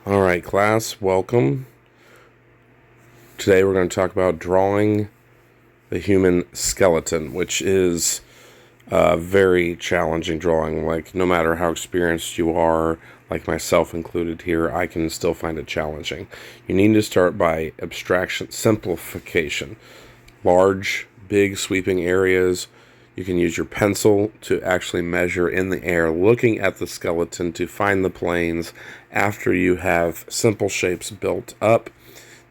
All right, class, welcome. Today we're going to talk about drawing the human skeleton, which is a very challenging drawing. Like, no matter how experienced you are, like myself included here, I can still find it challenging. You need to start by abstraction, simplification. Large, big, sweeping areas. You can use your pencil to actually measure in the air, looking at the skeleton to find the planes after you have simple shapes built up.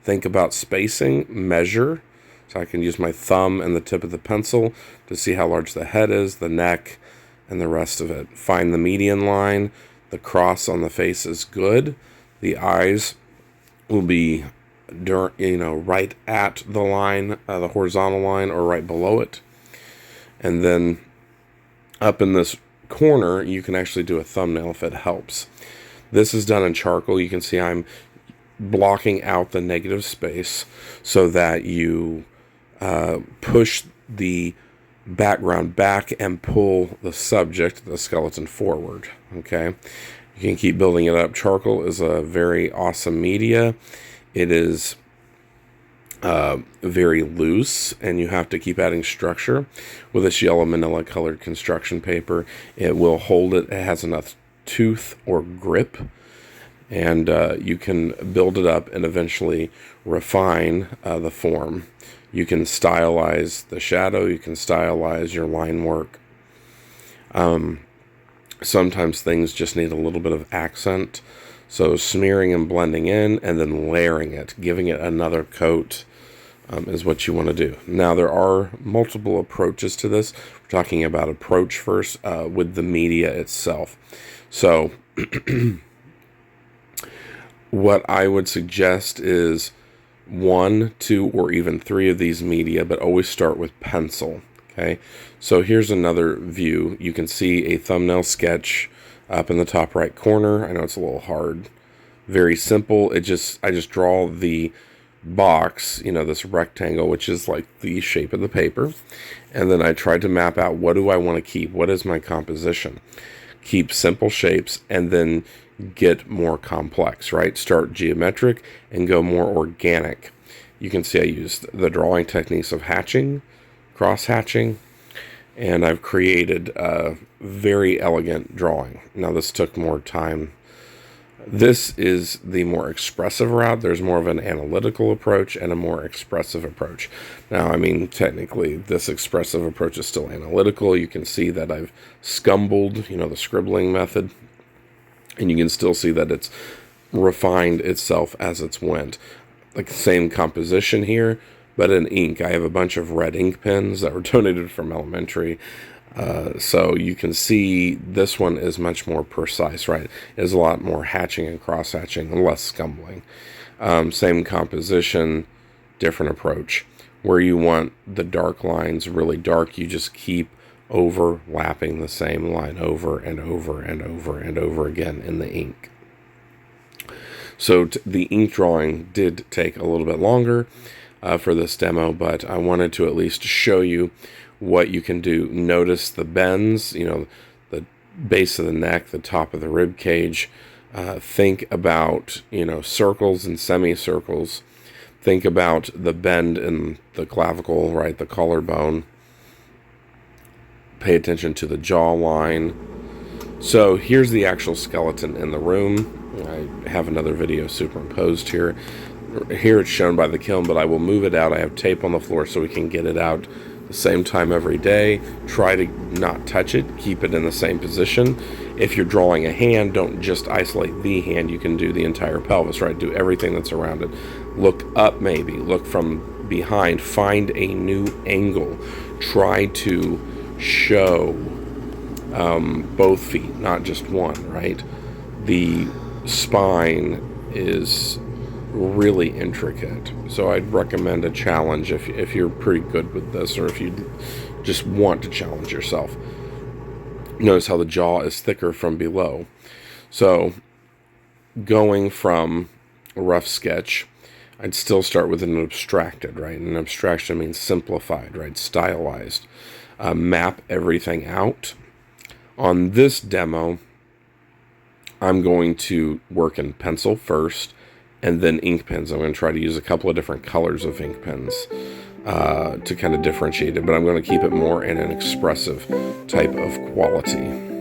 Think about spacing, measure. So I can use my thumb and the tip of the pencil to see how large the head is, the neck, and the rest of it. Find the median line. The cross on the face is good. The eyes will be right at the line, the horizontal line, or right below it. And then up in this corner, you can actually do a thumbnail if it helps. This is done in charcoal. You can see I'm blocking out the negative space so that you push the background back and pull the subject, the skeleton, forward. Okay, you can keep building it up. Charcoal is a very awesome media. It is very loose, and you have to keep adding structure. With this yellow manila colored construction paper, it will hold it. It has enough tooth or grip, and you can build it up and eventually refine the form. You can stylize the shadow. You can stylize your line work. Sometimes things just need a little bit of accent. So smearing and blending in and then layering it, giving it another coat is what you want to do. Now, there are multiple approaches to this. We're talking about approach first with the media itself. So what I would suggest is 1, 2, or even 3 of these media, but always start with pencil. Okay, so here's another view. You can see a thumbnail sketch up in the top right corner. I know it's a little hard. Very simple. I just draw the box, this rectangle, which is like the shape of the paper. And then I tried to map out, what do I want to keep? What is my composition? Keep simple shapes and then get more complex, right? Start geometric and go more organic. You can see I used the drawing techniques of hatching, cross hatching, and I've created a very elegant drawing. Now, this took more time. This is the more expressive route. There's more of an analytical approach and a more expressive approach. Now, I mean, technically, this expressive approach is still analytical. You can see that I've scumbled, the scribbling method, and you can still see that it's refined itself as it's went. Like the same composition here, but in ink. I have a bunch of red ink pens that were donated from elementary. So you can see this one is much more precise, right? There's a lot more hatching and cross-hatching and less scumbling. Same composition, different approach. Where you want the dark lines really dark, you just keep overlapping the same line over and over and over and over again in the ink. So the ink drawing did take a little bit longer for this demo, but I wanted to at least show you what you can do. Notice the bends, the base of the neck, the top of the rib cage. Think about, circles and semicircles. Think about the bend in the clavicle, right, the collarbone. Pay attention to the jawline. So here's the actual skeleton in the room. I have another video superimposed here. Here it's shown by the kiln, but I will move it out. I have tape on the floor so we can get it out the same time every day. Try to not touch it. Keep it in the same position. If you're drawing a hand, don't just isolate the hand. You can do the entire pelvis, right? Do everything that's around it. Look up maybe. Look from behind. Find a new angle. Try to show both feet, not just one, right? The spine is really intricate, so I'd recommend a challenge if you're pretty good with this, or if you just want to challenge yourself. Notice how the jaw is thicker from below. So going from a rough sketch, I'd still start with an abstracted, right? And an abstraction means simplified, right? Stylized. Map everything out. On this demo, I'm going to work in pencil first and then ink pens. I'm going to try to use a couple of different colors of ink pens to kind of differentiate it, but I'm going to keep it more in an expressive type of quality.